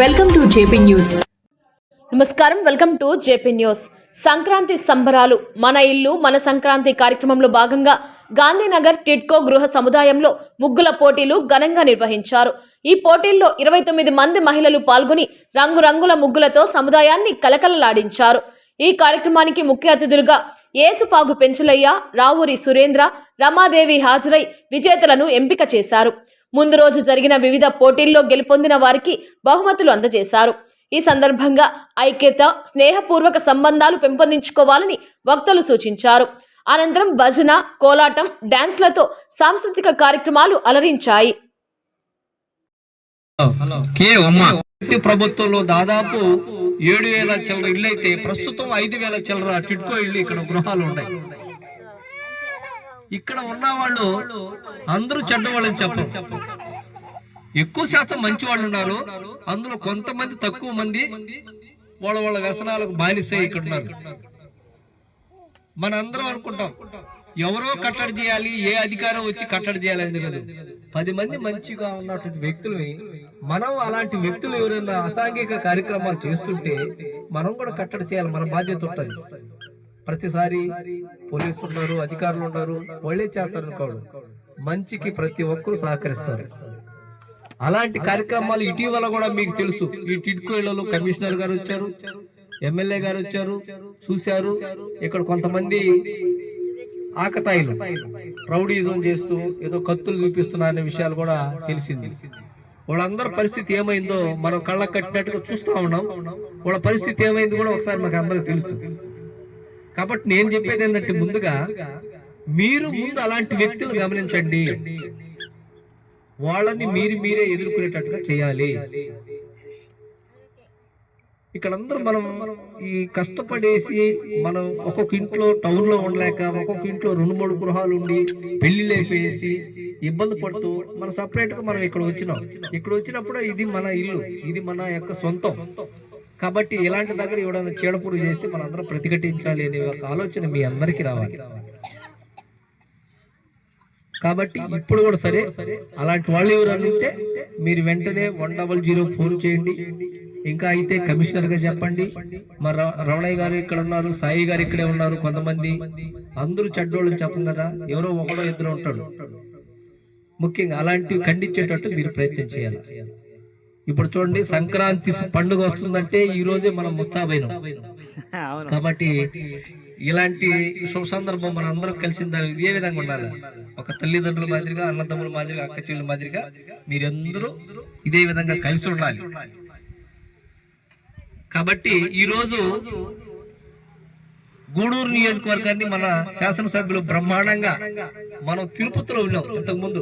Welcome to JP news. నమస్కారం, welcome to JP news. Sankranti సంబరాలు మన ఇల్లు మన సంక్రాంతి కార్యక్రమంలో భాగంగా గాంధీనగర్ టిడ్కో గృహ సముదాయంలో ముగ్గుల పోటీలు ఘనంగా నిర్వహించారు. ఈ పోటీల్లో 29 మంది మహిళలు పాల్గొని రంగురంగుల ముగ్గులతో సముదాయాన్ని కలకలలాడించారు. ఈ కార్యక్రమానికి ముఖ్య అతిథులుగా ఏసుపాగు పెంచలయ్య, రావూరి సురేంద్ర, రమాదేవి హాజరై విజేతలను ఎంపిక చేశారు. ముందు రోజు జరిగిన వివిధ పోటీల్లో గెలుపొందిన వారికి బహుమతులు అందజేశారు. ఈ సందర్భంగా ఐక్యత, స్నేహపూర్వక సంబంధాలు పెంపొందించుకోవాలని వక్తలు సూచించారు. అనంతరం భజన, కోలాటం, డాన్స్లతో సాంస్కృతిక కార్యక్రమాలు అలరించాయి. ప్రభుత్వంలో దాదాపు 7,000 చిల్లర ఇళ్ళు అయితే ప్రస్తుతం 5,000 చిల్లర టిడ్కో ఇళ్ళు ఇక్కడ గృహాలు ఉన్నాయి. ఇక్కడ ఉన్న వాళ్ళు అందరూ చెడ్డవాళ్ళని చెప్పరు. ఎక్కువ శాతం మంచి వాళ్ళు ఉన్నారు. అందులో కొంతమంది తక్కువ మంది వాళ్ళ వ్యసనాలకు బానిసే ఇక్కడ ఉన్నారు. మనందరం అనుకుంటాం ఎవరో కట్టడి చేయాలి, ఏ అధికారం వచ్చి కట్టడి చేయాలని కాదు. 10 మంది మంచిగా ఉన్నటువంటి వ్యక్తులని మనం అలాంటి వ్యక్తులు ఎవరైనా అసాంఘిక కార్యక్రమాలు చేస్తుంటే మనం కూడా కట్టడి చేయాలి. మన బాధ్యత ఉంటుంది. ప్రతిసారి పోలీసులు ఉన్నారు, అధికారులు ఉన్నారు, వాళ్ళే చేస్తారు అనుకోడు. మంచికి ప్రతి ఒక్కరూ సహకరిస్తారు. అలాంటి కార్యక్రమాలు ఇటీవల కూడా మీకు తెలుసు. ఈ టిడ్కో ఇళ్లలో కమిషనర్ గారు వచ్చారు, ఎమ్మెల్యే గారు వచ్చారు, చూశారు. ఇక్కడ కొంతమంది ఆకతాయిలు రౌడీజం చేస్తూ ఏదో కత్తులు చూపిస్తున్నారనే విషయాలు కూడా తెలిసింది. వాళ్ళందరి పరిస్థితి ఏమైందో మనం కళ్ళ కట్టినట్టుగా చూస్తూ ఉన్నాం. వాళ్ళ పరిస్థితి ఏమైంది కూడా ఒకసారి మాకు అందరికి తెలుసు. కాబట్టి నేను చెప్పేది ఏంటంటే, ముందుగా మీరు ముందు అలాంటి వ్యక్తులు గమనించండి, వాళ్ళని మీరే ఎదుర్కొనేటట్టుగా చేయాలి. ఇక్కడ అందరూ మనం ఈ కష్టపడేసి మనం ఒక్కొక్క ఇంట్లో టౌన్ లో ఉండలేక ఒక్కొక్క ఇంట్లో 2-3 గృహాలు ఉండి పెళ్లిళ్ళు అయిపోయేసి ఇబ్బంది పడుతూ మనం సపరేట్ గా మనం ఇక్కడ వచ్చినాం. ఇక్కడ వచ్చినప్పుడు ఇది మన ఇల్లు, ఇది మన యొక్క సొంతం. కాబట్టి ఇలాంటి దగ్గర ఎవడైనా చీడపురు చేస్తే మన అందరం ప్రతిఘటించాలి అనే ఒక ఆలోచన మీ అందరికీ రావాలి. కాబట్టి ఇప్పుడు కూడా సరే అలాంటి వాళ్ళు ఎవరైనా ఉంటే మీరు వెంటనే 100 ఫోన్ చేయండి. ఇంకా అయితే కమిషనర్ గా చెప్పండి. మరి రమణయ్య గారు ఇక్కడ ఉన్నారు, సాయి గారు ఇక్కడే ఉన్నారు. కొంతమంది అందరూ చెడ్డోళ్ళని చెప్పం కదా, ఎవరో ఒకడో ఇద్దరు ఉంటాడు. ముఖ్యంగా అలాంటివి ఖండించేటట్టు మీరు ప్రయత్నం చేయాలి. ఇప్పుడు చూడండి, సంక్రాంతి పండుగ వస్తుందంటే ఈ రోజే మనం ముస్తాబైనాం. కాబట్టి ఇలాంటి శుభ సందర్భం మన అందరం కలిసిన ఏ విధంగా ఉండాలి? ఒక తల్లిదండ్రుల మాదిరిగా, అన్నదమ్ముల మాదిరిగా, అక్క చెల్లెల మాదిరిగా మీరందరూ ఇదే విధంగా కలిసి ఉండాలి. కాబట్టి ఈరోజు గూడూరు నియోజకవర్గాన్ని మన శాసనసభ్యులు బ్రహ్మాండంగా మనం తిరుపతిలో ఉన్నాం. ఇంతకు ముందు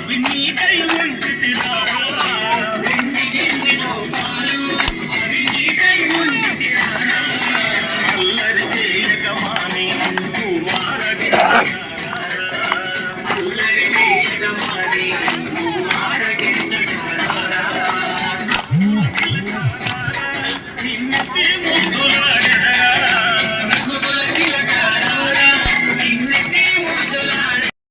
Vinita, you want to